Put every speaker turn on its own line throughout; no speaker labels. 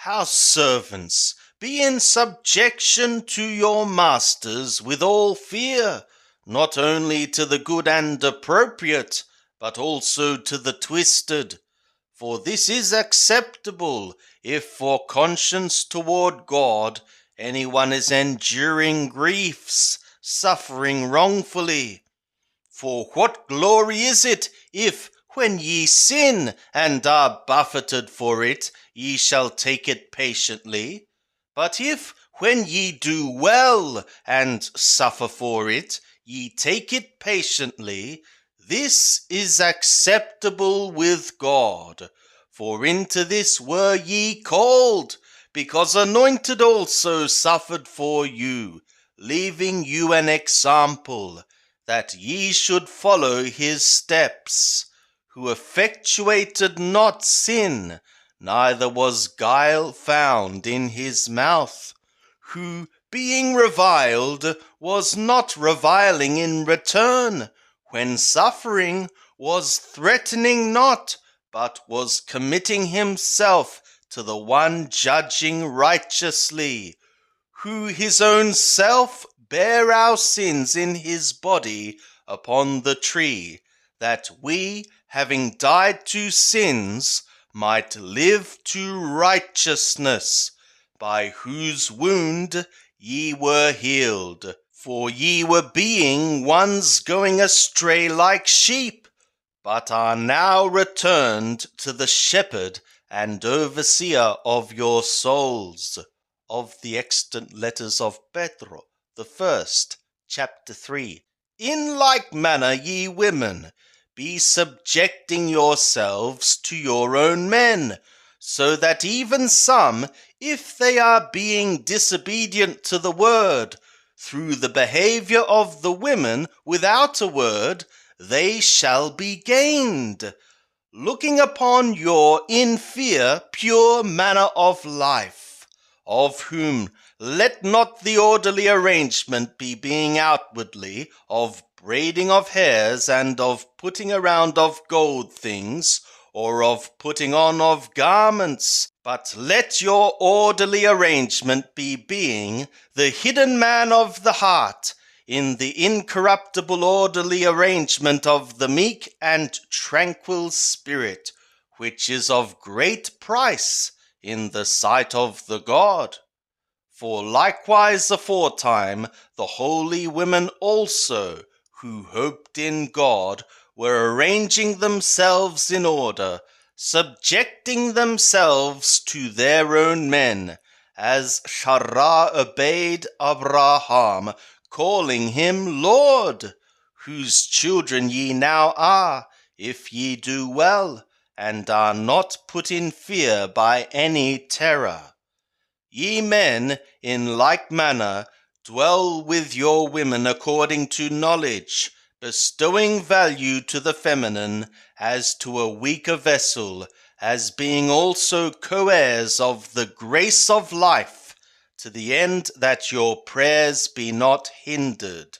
House servants, be in subjection to your masters with all fear, not only to the good and appropriate, but also to the twisted. For this is acceptable, if for conscience toward God anyone is enduring griefs, suffering wrongfully. For what glory is it, if, when ye sin, and are buffeted for it, ye shall take it patiently? But if, when ye do well, and suffer for it, ye take it patiently, this is acceptable with God. For into this were ye called, because Anointed also suffered for you, leaving you an example, that ye should follow his steps, who effectuated not sin, neither was guile found in his mouth, who, being reviled, was not reviling in return, when suffering, was threatening not, but was committing himself to the one judging righteously, who his own self bare our sins in his body upon the tree, that we, having died to sins, might live to righteousness, by whose wound ye were healed. For ye were being once going astray like sheep, but are now returned to the shepherd and overseer of your souls. Of the extant letters of Pedro, the first, chapter 3. In like manner, ye women, be subjecting yourselves to your own men, so that even some, if they are being disobedient to the word, through the behavior of the women without a word, they shall be gained, looking upon your in fear pure manner of life, of whom let not the orderly arrangement be being outwardly of braiding of hairs, and of putting around of gold things, or of putting on of garments, but let your orderly arrangement be being the hidden man of the heart, in the incorruptible orderly arrangement of the meek and tranquil spirit, which is of great price in the sight of the God. For likewise aforetime the holy women also, who hoped in God, were arranging themselves in order, subjecting themselves to their own men, as Sarah obeyed Abraham, calling him Lord, whose children ye now are, if ye do well, and are not put in fear by any terror. Ye men, in like manner, dwell with your women according to knowledge, bestowing value to the feminine as to a weaker vessel, as being also co-heirs of the grace of life, to the end that your prayers be not hindered.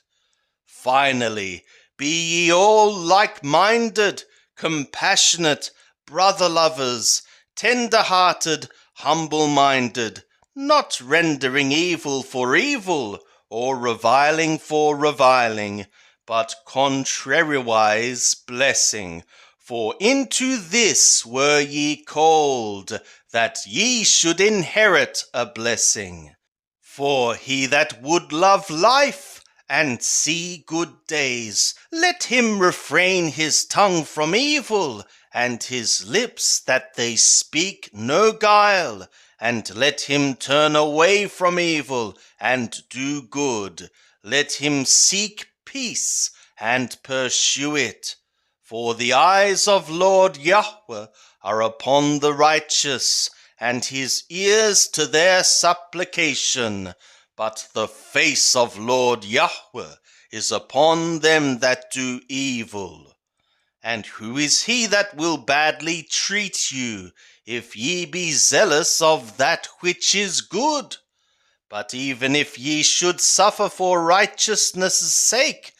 Finally, be ye all like-minded, compassionate, brother-lovers, tender-hearted, humble-minded, not rendering evil for evil, or reviling for reviling, but contrariwise blessing. For into this were ye called, that ye should inherit a blessing. For he that would love life, and see good days, let him refrain his tongue from evil, and his lips that they speak no guile, and let him turn away from evil, and do good. Let him seek peace, and pursue it. For the eyes of Lord Yahweh are upon the righteous, and his ears to their supplication. But the face of Lord Yahweh is upon them that do evil. And who is he that will badly treat you, if ye be zealous of that which is good? But even if ye should suffer for righteousness' sake,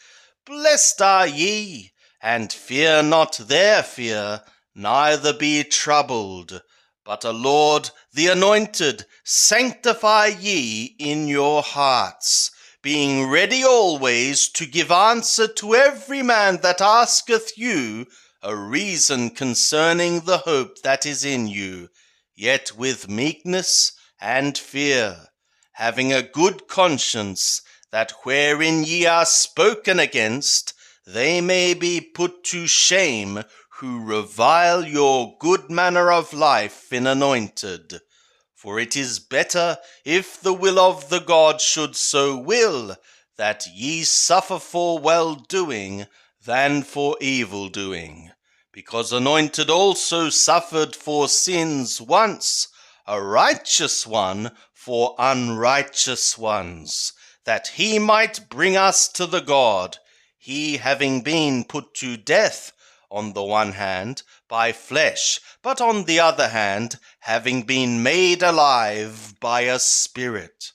blessed are ye, and fear not their fear, neither be troubled. But, Lord, the Anointed, sanctify ye in your hearts, being ready always to give answer to every man that asketh you a reason concerning the hope that is in you, yet with meekness and fear, having a good conscience, that wherein ye are spoken against, they may be put to shame who revile your good manner of life in Anointed. For it is better, if the will of the God should so will, that ye suffer for well-doing than for evil-doing. Because Anointed also suffered for sins once, a righteous one for unrighteous ones, that he might bring us to the God, he having been put to death, on the one hand, by flesh, but on the other hand, having been made alive by a Spirit,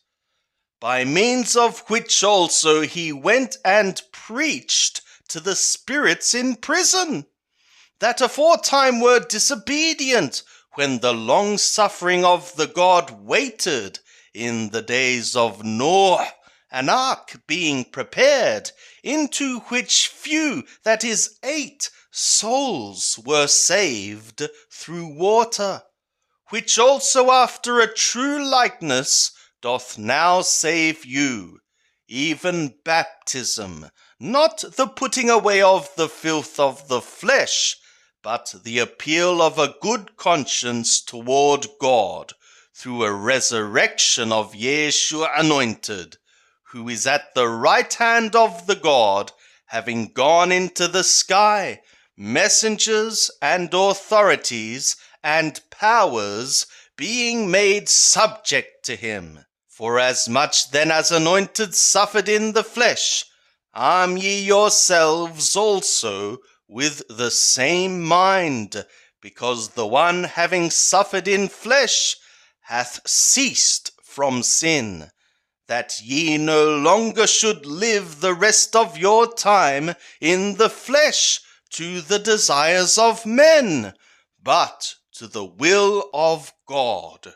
by means of which also he went and preached to the spirits in prison, that aforetime were disobedient, when the long suffering of the God waited in the days of Noah, an ark being prepared, into which few, that is 8 souls, were saved through water, which also after a true likeness doth now save you, even baptism, not the putting away of the filth of the flesh, but the appeal of a good conscience toward God, through a resurrection of Yeshua Anointed, who is at the right hand of the God, having gone into the sky, messengers and authorities and powers being made subject to him. For as much then as Anointed suffered in the flesh, arm ye yourselves also with the same mind, because the one having suffered in flesh hath ceased from sin, that ye no longer should live the rest of your time in the flesh to the desires of men, but to the will of God.